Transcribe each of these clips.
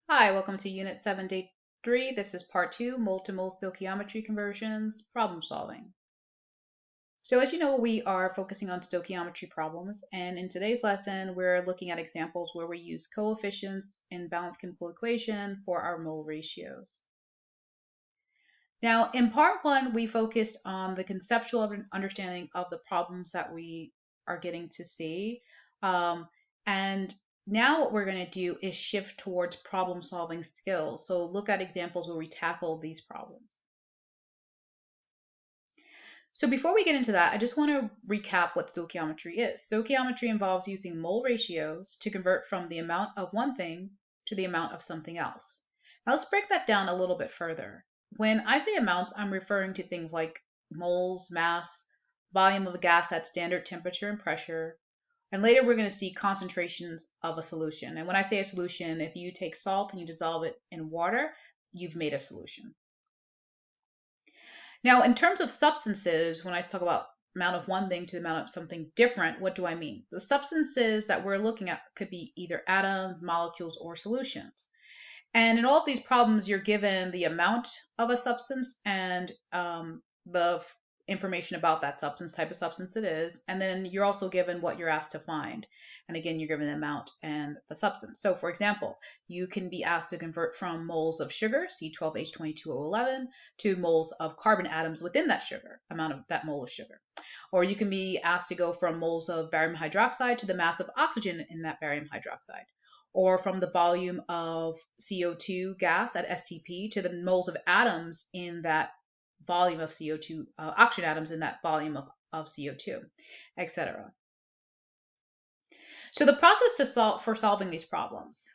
Hi, welcome to Unit 7, Day 3. This is Part 2, Mole-to-Mole Stoichiometry Conversions, Problem Solving. So as you know, we are focusing on stoichiometry problems, and in today's lesson, we're looking at examples where we use coefficients in balanced chemical equation for our mole ratios. Now, in Part 1, we focused on the conceptual understanding of the problems that we are getting to see, and now what we're going to do is shift towards problem solving skills. So look at examples where we tackle these problems. So before we get into that, I just want to recap what stoichiometry is. Stoichiometry involves using mole ratios to convert from the amount of one thing to the amount of something else. Now let's break that down a little bit further. When I say amounts, I'm referring to things like moles, mass, volume of a gas at standard temperature and pressure, and later we're going to see concentrations of a solution. And when I say a solution, if you take salt and you dissolve it in water, you've made a solution. Now, in terms of substances, when I talk about amount of one thing to the amount of something different, what do I mean? The substances that we're looking at could be either atoms, molecules, or solutions. And in all of these problems, you're given the amount of a substance and the information about that substance, type of substance it is, and then you're also given what you're asked to find. And again, you're given the amount and the substance. So for example, you can be asked to convert from moles of sugar, C12H22O11, to moles of carbon atoms within that sugar, amount of that mole of sugar. Or you can be asked to go from moles of barium hydroxide to the mass of oxygen in that barium hydroxide, or from the volume of CO2 gas at STP to the moles of atoms in that volume of CO2, oxygen atoms in that volume of CO2, etc. So the process for solving these problems,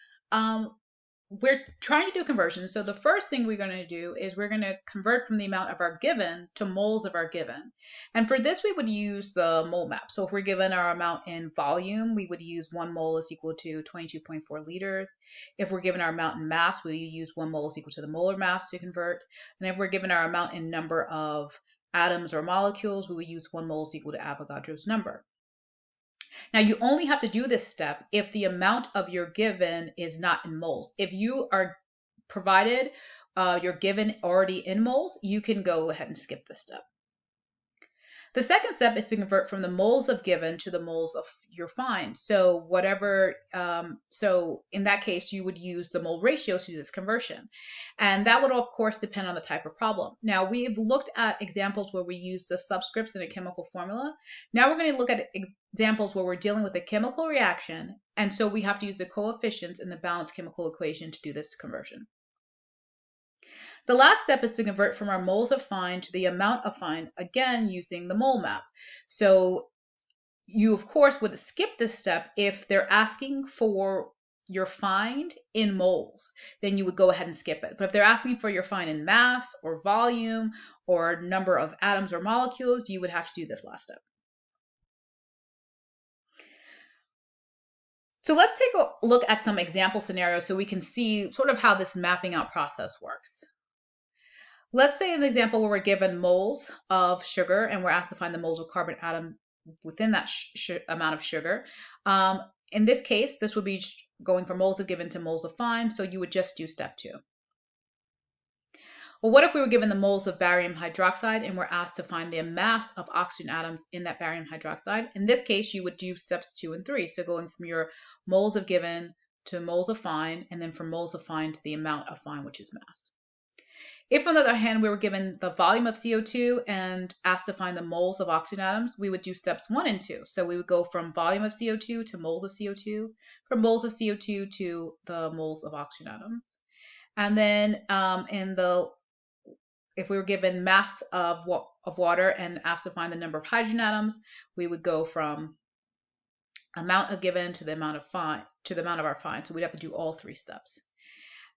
we're trying to do conversions. So the first thing we're going to do is we're going to convert from the amount of our given to moles of our given. And for this, we would use the mole map. So if we're given our amount in volume, we would use 1 mole is equal to 22.4 liters. If we're given our amount in mass, we use 1 mole is equal to the molar mass to convert. And if we're given our amount in number of atoms or molecules, we would use 1 mole is equal to Avogadro's number. Now, you only have to do this step if the amount of your given is not in moles. If you are provided your given already in moles, you can go ahead and skip this step. The second step is to convert from the moles of given to the moles of your find. So whatever, so in that case, you would use the mole ratio to do this conversion. And that would, of course, depend on the type of problem. Now, we've looked at examples where we use the subscripts in a chemical formula. Now we're going to look at examples where we're dealing with a chemical reaction. And so we have to use the coefficients in the balanced chemical equation to do this conversion. The last step is to convert from our moles of find to the amount of find, again using the mole map. So you, of course, would skip this step if they're asking for your find in moles, then you would go ahead and skip it. But if they're asking for your find in mass or volume or number of atoms or molecules, you would have to do this last step. So let's take a look at some example scenarios so we can see sort of how this mapping out process works. Let's say an example where we're given moles of sugar and we're asked to find the moles of carbon atom within that amount of sugar. In this case, this would be going from moles of given to moles of find, so you would just do step 2. Well, what if we were given the moles of barium hydroxide and we're asked to find the mass of oxygen atoms in that barium hydroxide? In this case, you would do steps 2 and 3, so going from your moles of given to moles of find, and then from moles of find to the amount of find, which is mass. If, on the other hand, we were given the volume of CO2 and asked to find the moles of oxygen atoms, we would do steps 1 and 2. So we would go from volume of CO2 to moles of CO2, from moles of CO2 to the moles of oxygen atoms. And then if we were given mass of water and asked to find the number of hydrogen atoms, we would go from amount of given to the amount of find, to the amount of our find. So we'd have to do all 3 steps.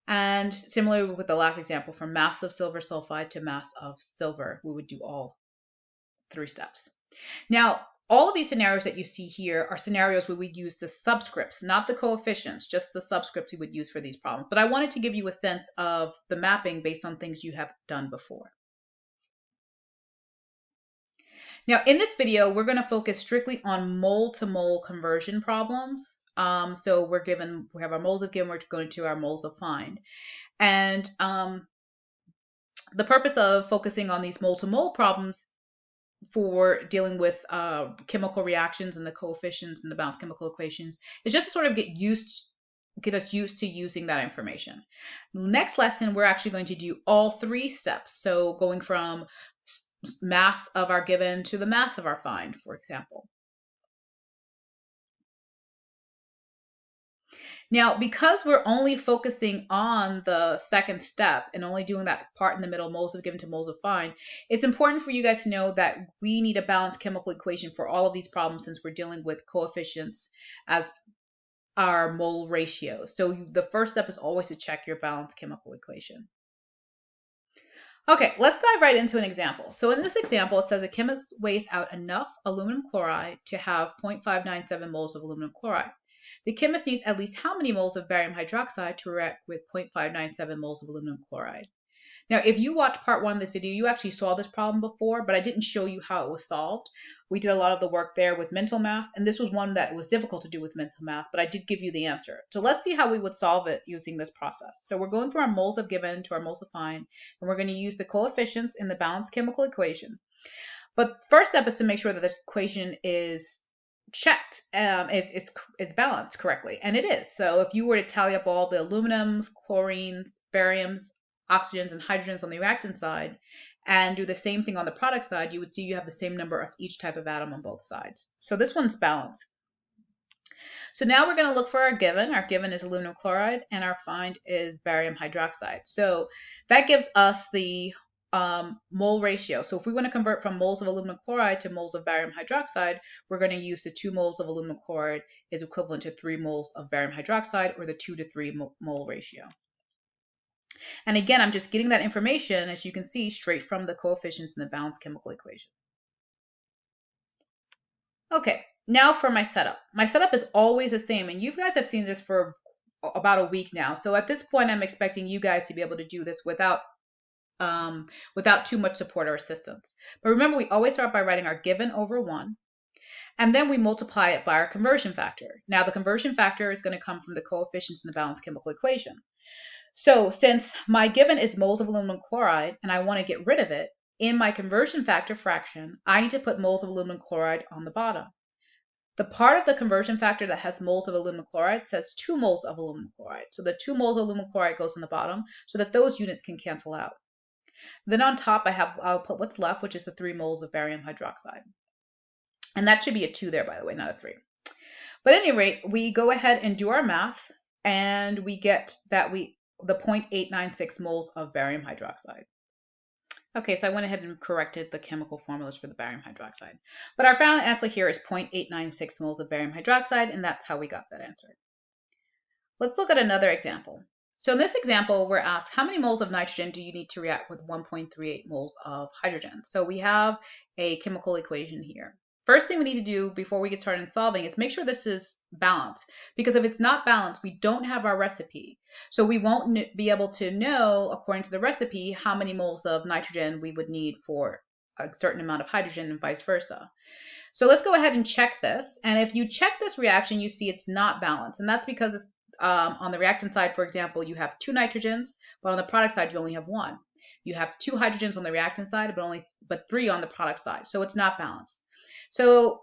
And similarly with the last example, from mass of silver sulfide to mass of silver, we would do all 3 steps. Now, all of these scenarios that you see here are scenarios where we use the subscripts, not the coefficients, just the subscripts we would use for these problems. But I wanted to give you a sense of the mapping based on things you have done before. Now, in this video, we're going to focus strictly on mole-to-mole conversion problems. So we have our moles of given, we're going to our moles of find. And the purpose of focusing on these mole to mole problems for dealing with chemical reactions and the coefficients and the balanced chemical equations is just to sort of get us used to using that information. Next lesson, we're actually going to do all 3 steps. So going from mass of our given to the mass of our find, for example. Now, because we're only focusing on the second step and only doing that part in the middle, moles of given to moles of find, it's important for you guys to know that we need a balanced chemical equation for all of these problems since we're dealing with coefficients as our mole ratios. So the first step is always to check your balanced chemical equation. Okay, let's dive right into an example. So in this example, it says a chemist weighs out enough aluminum chloride to have 0.597 moles of aluminum chloride. The chemist needs at least how many moles of barium hydroxide to react with 0.597 moles of aluminum chloride? Now, if you watched part 1 of this video, you actually saw this problem before, but I didn't show you how it was solved. We did a lot of the work there with mental math, and this was one that was difficult to do with mental math, but I did give you the answer. So let's see how we would solve it using this process. So we're going from our moles of given to our moles of find, and we're going to use the coefficients in the balanced chemical equation. But the first step is to make sure that this equation is checked, is balanced correctly, and it is. So if you were to tally up all the aluminums, chlorines, bariums, oxygens, and hydrogens on the reactant side and do the same thing on the product side, you would see you have the same number of each type of atom on both sides. So this one's balanced. So now we're going to look for our given. Our given is aluminum chloride, and our find is barium hydroxide. So that gives us the mole ratio. So if we want to convert from moles of aluminum chloride to moles of barium hydroxide, we're going to use the 2 moles of aluminum chloride is equivalent to 3 moles of barium hydroxide, or the 2 to 3 mole ratio. And again, I'm just getting that information, as you can see, straight from the coefficients in the balanced chemical equation. Okay, now for my setup. My setup is always the same, and you guys have seen this for about a week now. So at this point, I'm expecting you guys to be able to do this without too much support or assistance. But remember, we always start by writing our given over 1, and then we multiply it by our conversion factor. Now, the conversion factor is going to come from the coefficients in the balanced chemical equation. So since my given is moles of aluminum chloride and I want to get rid of it, in my conversion factor fraction, I need to put moles of aluminum chloride on the bottom. The part of the conversion factor that has moles of aluminum chloride says 2 moles of aluminum chloride. So the 2 moles of aluminum chloride goes on the bottom so that those units can cancel out. Then on top, I'll put what's left, which is the 3 moles of barium hydroxide. And that should be a 2 there, by the way, not a 3. But at any rate, we go ahead and do our math, and we get that the 0.896 moles of barium hydroxide. Okay, so I went ahead and corrected the chemical formulas for the barium hydroxide. But our final answer here is 0.896 moles of barium hydroxide, and that's how we got that answer. Let's look at another example. So in this example, we're asked how many moles of nitrogen do you need to react with 1.38 moles of hydrogen? So we have a chemical equation here. First thing we need to do before we get started in solving is make sure this is balanced, because if it's not balanced, we don't have our recipe. So we won't be able to know, according to the recipe, how many moles of nitrogen we would need for a certain amount of hydrogen and vice versa. So let's go ahead and check this. And if you check this reaction, you see it's not balanced. And that's because it's, on the reactant side, for example, you have 2 nitrogens, but on the product side, you only have 1. You have 2 hydrogens on the reactant side, but 3 on the product side. So it's not balanced. So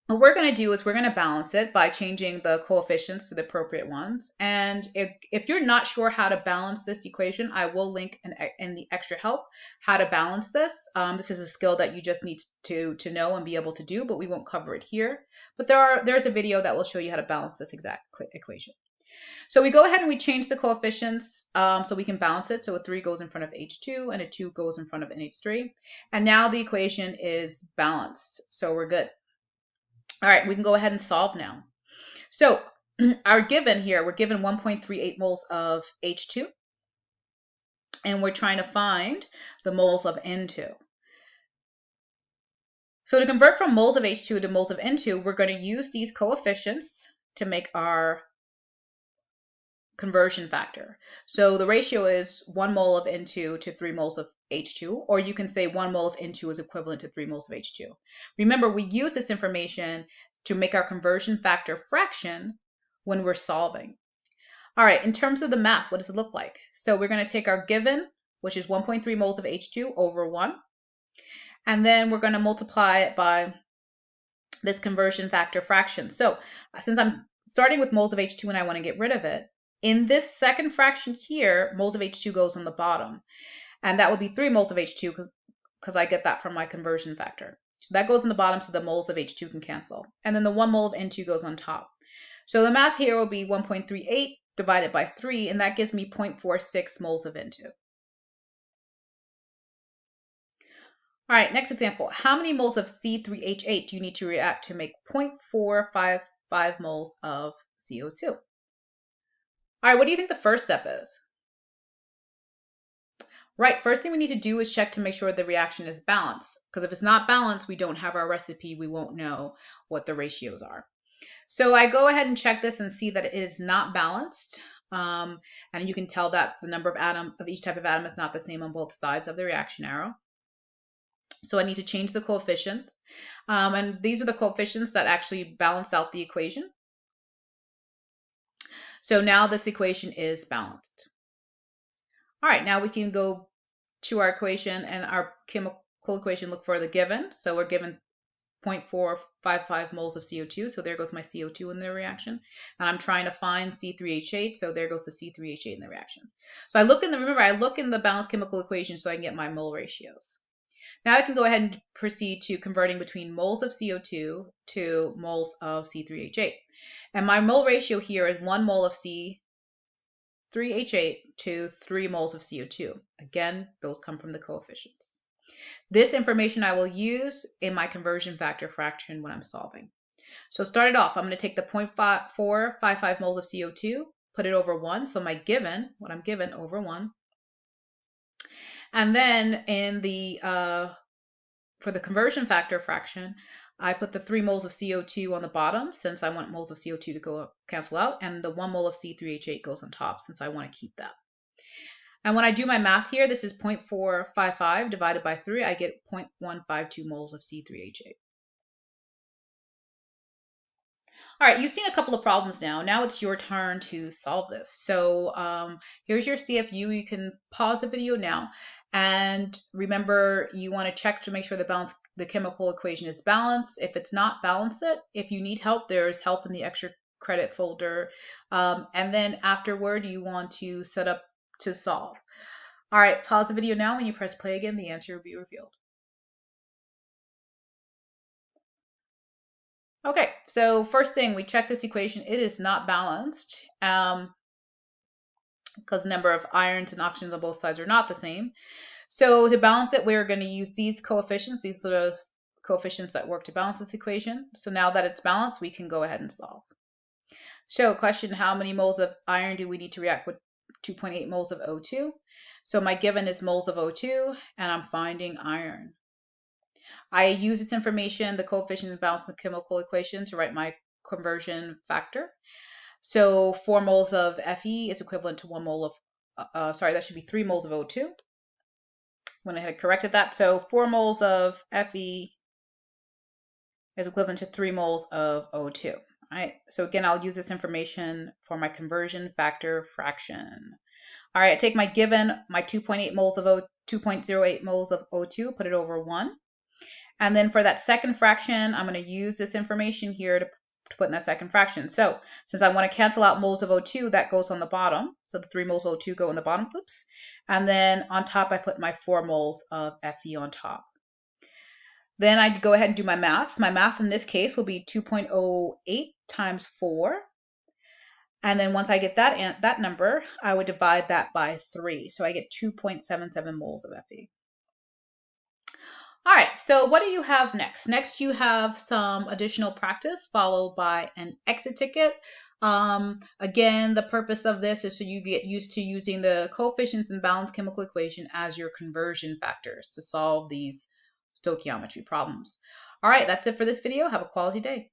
what we're going to do is we're going to balance it by changing the coefficients to the appropriate ones. And if you're not sure how to balance this equation, I will link in the extra help how to balance this. This is a skill that you just need to know and be able to do, but we won't cover it here. But there's a video that will show you how to balance this exact equation. So we go ahead and we change the coefficients so we can balance it. So a 3 goes in front of H2 and a 2 goes in front of NH3. And now the equation is balanced. So we're good. All right, we can go ahead and solve now. So our given here, we're given 1.38 moles of H2. And we're trying to find the moles of N2. So to convert from moles of H2 to moles of N2, we're going to use these coefficients to make our conversion factor. So the ratio is 1 mole of N2 to 3 moles of H2, or you can say 1 mole of N2 is equivalent to 3 moles of H2. Remember, we use this information to make our conversion factor fraction when we're solving. All right, in terms of the math, what does it look like? So we're going to take our given, which is 1.3 moles of H2 over 1, and then we're going to multiply it by this conversion factor fraction. So since I'm starting with moles of H2 and I want to get rid of it, in this second fraction here, moles of H2 goes on the bottom. And that would be 3 moles of H2 because I get that from my conversion factor. So that goes in the bottom so the moles of H2 can cancel. And then the 1 mole of N2 goes on top. So the math here will be 1.38 divided by 3, and that gives me 0.46 moles of N2. All right, next example. How many moles of C3H8 do you need to react to make 0.455 moles of CO2? All right, what do you think the first step is? Right, first thing we need to do is check to make sure the reaction is balanced, because if it's not balanced, we don't have our recipe, we won't know what the ratios are. So I go ahead and check this and see that it is not balanced, and you can tell that the number of atoms of each type of atom is not the same on both sides of the reaction arrow. So I need to change the coefficient, and these are the coefficients that actually balance out the equation. So now this equation is balanced. All right, now we can go to our equation and our chemical equation, look for the given. So we're given 0.455 moles of CO2. So there goes my CO2 in the reaction. And I'm trying to find C3H8. So there goes the C3H8 in the reaction. So I look in the balanced chemical equation so I can get my mole ratios. Now I can go ahead and proceed to converting between moles of CO2 to moles of C3H8. And my mole ratio here is 1 mole of C3H8 to 3 moles of CO2. Again, those come from the coefficients. This information I will use in my conversion factor fraction when I'm solving. So start it off, I'm going to take the 0.455 moles of CO2, put it over 1, so my given, what I'm given, over 1. And then in the for the conversion factor fraction, I put the 3 moles of CO2 on the bottom since I want moles of CO2 to cancel out, and the 1 mole of C3H8 goes on top since I want to keep that. And when I do my math here, this is 0.455 divided by 3, I get 0.152 moles of C3H8. All right, you've seen a couple of problems now. Now it's your turn to solve this. So here's your CFU. You can pause the video now. And remember, you want to check to make sure the chemical equation is balanced. If it's not, balance it. If you need help, there's help in the extra credit folder. And then afterward, you want to set up to solve. All right, pause the video now. When you press play again, the answer will be revealed. Okay, so first thing, we check this equation. It is not balanced because the number of ions and oxygens on both sides are not the same. So to balance it, we're going to use these coefficients. These are the coefficients that work to balance this equation. So now that it's balanced, we can go ahead and solve. So question, how many moles of iron do we need to react with 2.8 moles of O2? So my given is moles of O2, and I'm finding iron. I use this information, the coefficient and balance the chemical equation, to write my conversion factor. So 4 moles of Fe is equivalent to 1 mole of, that should be 3 moles of O2. When I had corrected that, so 4 moles of Fe is equivalent to 3 moles of O2. All right, so again, I'll use this information for my conversion factor fraction. All right, I take my given, my 2.08 moles of O2, put it over 1. And then for that second fraction, I'm going to use this information here to put in that second fraction. So since I want to cancel out moles of O2, that goes on the bottom. So the 3 moles of O2 go on the bottom. Oops. And then on top, I put my 4 moles of Fe on top. Then I go ahead and do my math. My math in this case will be 2.08 times 4. And then once I get that number, I would divide that by 3. So I get 2.77 moles of Fe. All right, so what do you have next? Next, you have some additional practice followed by an exit ticket. Again, the purpose of this is so you get used to using the coefficients in the balanced chemical equation as your conversion factors to solve these stoichiometry problems. All right, that's it for this video. Have a quality day.